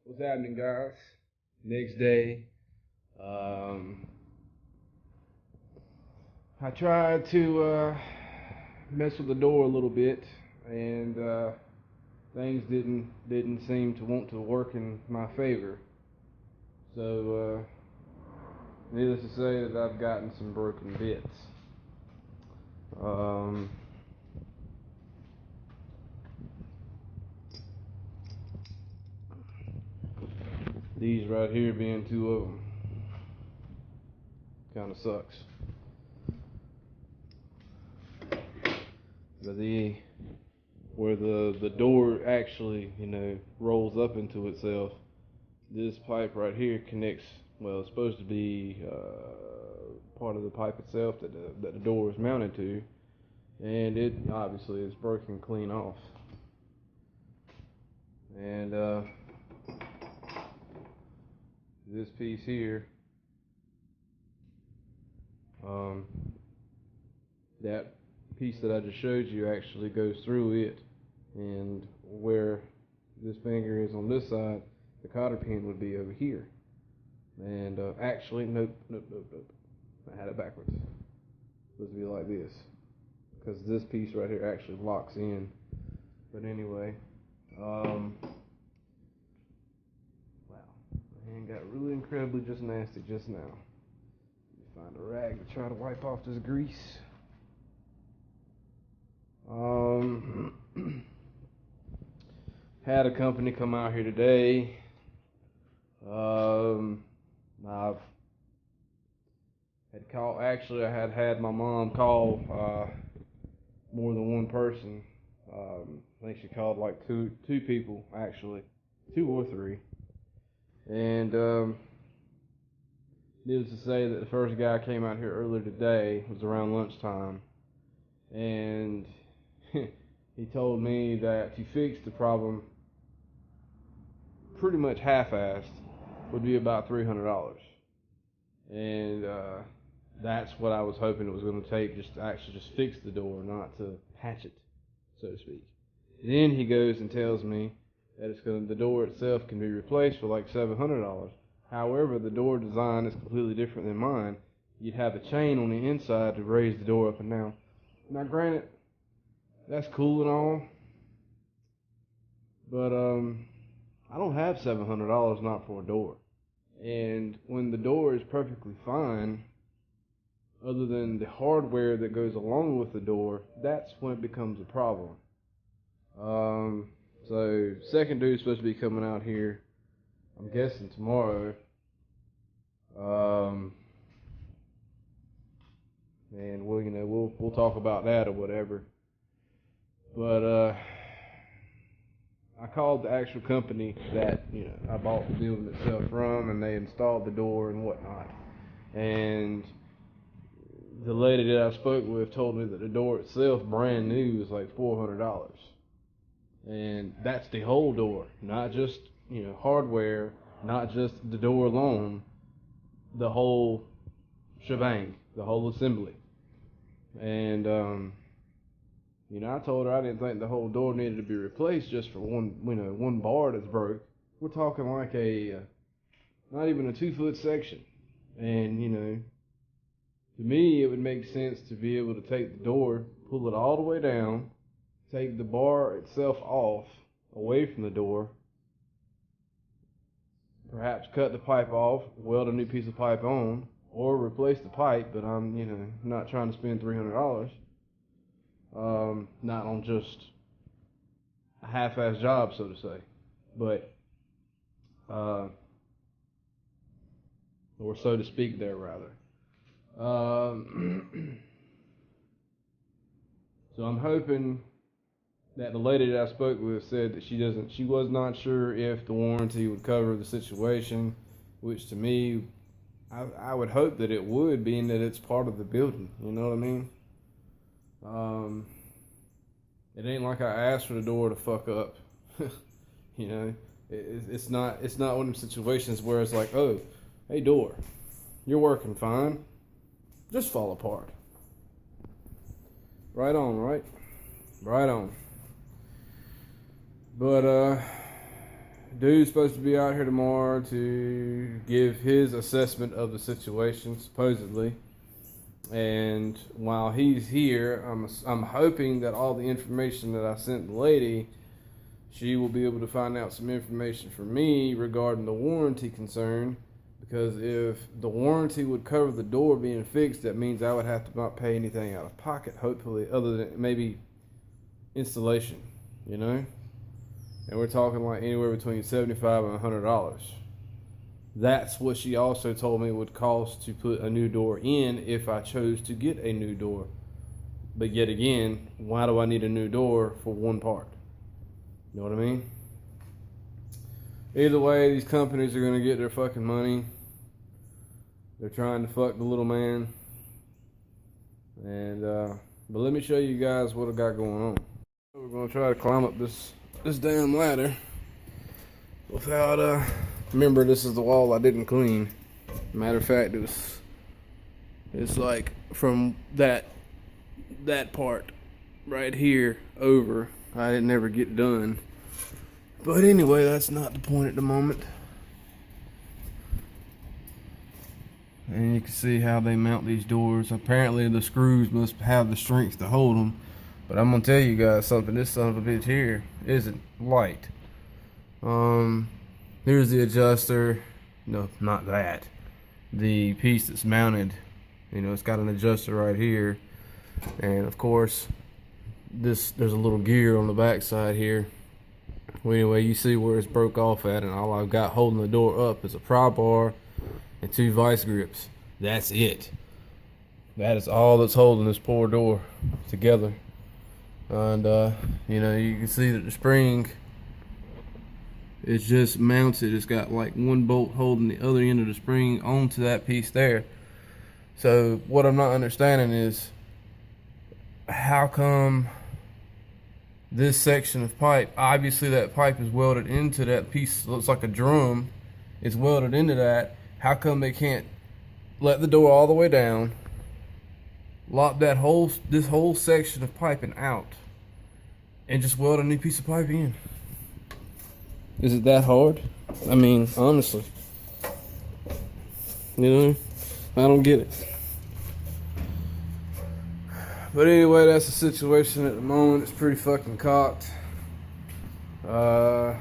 What's happening, guys? Next day, I tried to mess with the door a little bit, and things didn't seem to want to work in my favor. So, needless to say, that I've gotten some broken bits. Um, these right here being two of them, kind of sucks. But where the door actually, rolls up into itself, this pipe right here connects. Well, it's supposed to be part of the pipe itself that the door is mounted to, and it obviously is broken clean off. And this piece here, that piece that I just showed you actually goes through it, and where this finger is on this side, the cotter pin would be over here. And actually, nope. I had it backwards. It's supposed to be like this, because this piece right here actually locks in. But anyway, wow, my hand got really incredibly just nasty just now. Let me find a rag to try to wipe off this grease. Had a company come out here today. I've had called. Actually, I had my mom call more than one person. I think she called like two people, actually, 2 or 3. And needless to say that the first guy came out here earlier today. It was around lunchtime, and he told me that to fix the problem pretty much half-assed would be about $300. And that's what I was hoping it was going to take, just to actually just fix the door, not to patch it, so to speak. Then he goes and tells me that the door itself can be replaced for like $700. However, the door design is completely different than mine. You'd have a chain on the inside to raise the door up and down. Now, granted, that's cool and all, but I don't have $700 not for a door. And when the door is perfectly fine, other than the hardware that goes along with the door, that's when it becomes a problem. So second dude's supposed to be coming out here, I'm guessing tomorrow. And we'll talk about that or whatever. But I called the actual company that I bought the building itself from, and they installed the door and whatnot. And the lady that I spoke with told me that the door itself, brand new, is like $400. And that's the whole door, not just hardware, not just the door alone, the whole shebang, the whole assembly. And I told her I didn't think the whole door needed to be replaced just for one bar that's broke. We're talking like not even a 2-foot section. And to me, it would make sense to be able to take the door, pull it all the way down, take the bar itself off, away from the door, perhaps cut the pipe off, weld a new piece of pipe on, or replace the pipe, but I'm, not trying to spend $300. Not on just a half-ass job, so to say. But, or so to speak there, rather. So I'm hoping that the lady that I spoke with said that she was not sure if the warranty would cover the situation, which to me, I would hope that it would, being that it's part of the building, you know what I mean? It ain't like I asked for the door to fuck up, it's not one of them situations where it's like, oh, hey door, you're working fine, just fall apart. Right on, right on. But dude's supposed to be out here tomorrow to give his assessment of the situation, supposedly. And while he's here, I'm hoping that all the information that I sent the lady, she will be able to find out some information for me regarding the warranty concern. Because if the warranty would cover the door being fixed, that means I would have to not pay anything out of pocket, hopefully, other than maybe installation, you know? And we're talking like anywhere between $75 and $100. That's what she also told me it would cost to put a new door in if I chose to get a new door. But yet again, why do I need a new door for one part? You know what I mean? Either way, these companies are going to get their fucking money. They're trying to fuck the little man. And, but let me show you guys what I got going on. We're going to try to climb up this damn ladder without, remember this is the wall I didn't clean. Matter of fact, it's like from that part right here over. I didn't ever get done. But anyway, that's not the point at the moment. And you can see how they mount these doors. Apparently the screws must have the strength to hold them. But I'm gonna tell you guys something. This son of a bitch here isn't light. Here's the adjuster. No, not that. The piece that's mounted. You know, it's got an adjuster right here. And of course, there's a little gear on the back side here. Well, anyway, you see where it's broke off at, and all I've got holding the door up is a pry bar and 2 vice grips. That's it. That is all that's holding this poor door together. And you know, you can see that the spring is just mounted. It's got like one bolt holding the other end of the spring onto that piece there. So what I'm not understanding is how come this section of pipe, obviously that pipe is welded into that piece, looks like a drum, it's welded into that. How come they can't let the door all the way down, lock this whole section of piping out, and just weld a new piece of pipe in? Is it that hard? I mean, honestly, you know, I don't get it. But anyway, that's the situation at the moment. It's pretty fucking cocked. I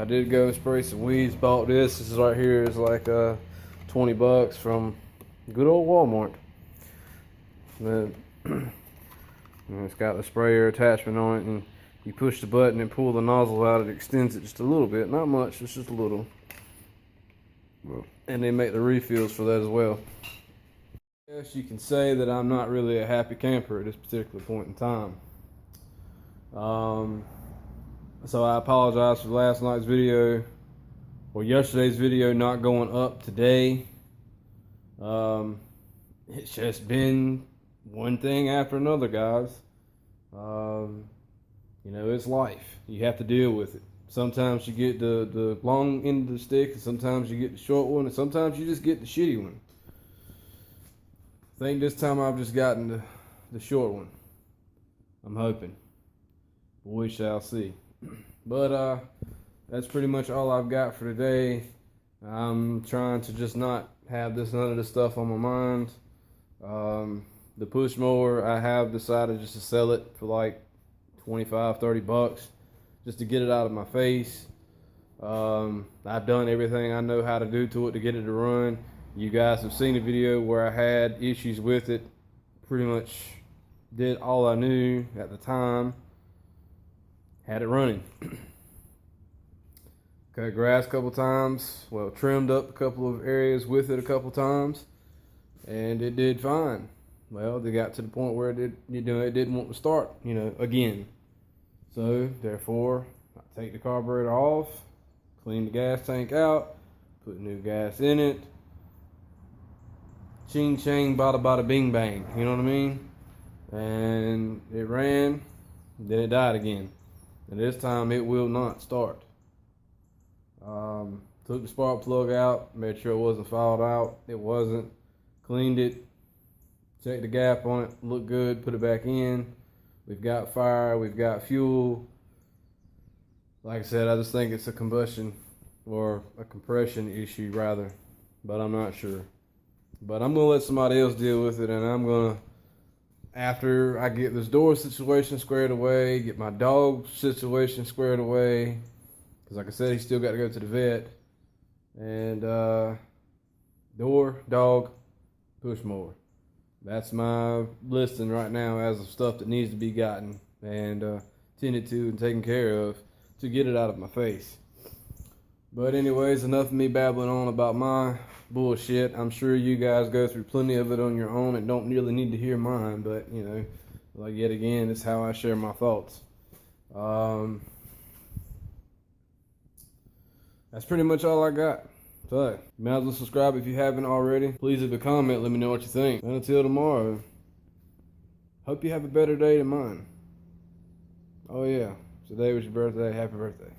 did go and spray some weeds. Bought this. This is right here. It's like $20 from good old Walmart. And it's got the sprayer attachment on it, and you push the button and pull the nozzle out. It extends it just a little bit, not much. It's just a little. And they make the refills for that as well. Yes, you can say that I'm not really a happy camper at this particular point in time. So I apologize for last night's video, or yesterday's video not going up today. It's just been one thing after another, guys. You know, it's life. You have to deal with it. Sometimes you get the long end of the stick, and sometimes you get the short one, and sometimes you just get the shitty one. I think this time I've just gotten the short one. I'm hoping. We shall see. But that's pretty much all I've got for today. I'm trying to just not have none of this stuff on my mind. The push mower, I have decided just to sell it for like $25-30 just to get it out of my face. I've done everything I know how to do to it to get it to run. You guys have seen a video where I had issues with it. Pretty much did all I knew at the time. Had it running. Cut grass a couple times. Well, trimmed up a couple of areas with it a couple times. And it did fine. Well, they got to the point where it didn't want to start, again. So, therefore, I take the carburetor off, clean the gas tank out, put new gas in it. Ching chang, bada bada bing bang. You know what I mean? And it ran, then it died again. And this time it will not start. Took the spark plug out, made sure it wasn't fouled out. It wasn't. Cleaned it, checked the gap on it, looked good, put it back in. We've got fire, we've got fuel. Like I said, I just think it's a combustion or a compression issue rather, but I'm not sure. But I'm gonna let somebody else deal with it, and I'm gonna, after I get this door situation squared away, get my dog situation squared away, because like I said, he's still got to go to the vet, and door, dog, push mower. That's my listing right now as of stuff that needs to be gotten and tended to and taken care of to get it out of my face. But anyways, enough of me babbling on about my bullshit. I'm sure you guys go through plenty of it on your own and don't really need to hear mine, but you know, like yet again, it's how I share my thoughts. That's pretty much all I got. So, you might as well subscribe if you haven't already. Please leave a comment, let me know what you think. And until tomorrow, hope you have a better day than mine. Oh yeah, today was your birthday, happy birthday.